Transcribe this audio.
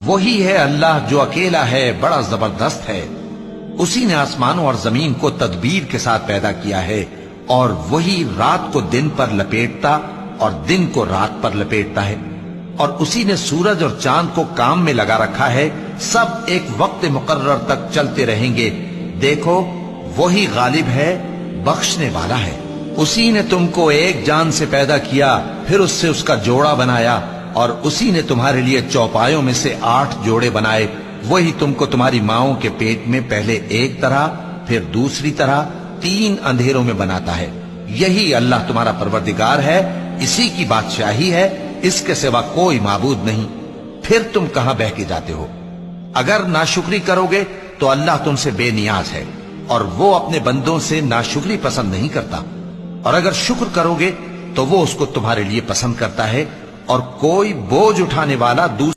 وہی ہے اللہ جو اکیلا ہے، بڑا زبردست ہے۔ اسی نے آسمانوں اور زمین کو تدبیر کے ساتھ پیدا کیا ہے، اور وہی رات کو دن پر لپیٹتا اور دن کو رات پر لپیٹتا ہے، اور اسی نے سورج اور چاند کو کام میں لگا رکھا ہے، سب ایک وقت مقرر تک چلتے رہیں گے۔ دیکھو وہی غالب ہے، بخشنے والا ہے۔ اسی نے تم کو ایک جان سے پیدا کیا، پھر اس سے اس کا جوڑا بنایا، اور اسی نے تمہارے لیے چوپایوں میں سے 8 جوڑے بنائے۔ وہی تم کو تمہاری ماؤں کے پیٹ میں پہلے ایک طرح، پھر دوسری طرح 3 اندھیروں میں بناتا ہے۔ یہی اللہ تمہارا پروردگار ہے، اسی کی بادشاہی ہے، اس کے سوا کوئی معبود نہیں۔ پھر تم کہاں بہ کے جاتے ہو؟ اگر ناشکری کرو گے تو اللہ تم سے بے نیاز ہے، اور وہ اپنے بندوں سے ناشکری پسند نہیں کرتا، اور اگر شکر کرو گے تو وہ اس کو تمہارے لیے پسند کرتا ہے، اور کوئی بوجھ اٹھانے والا دوسرے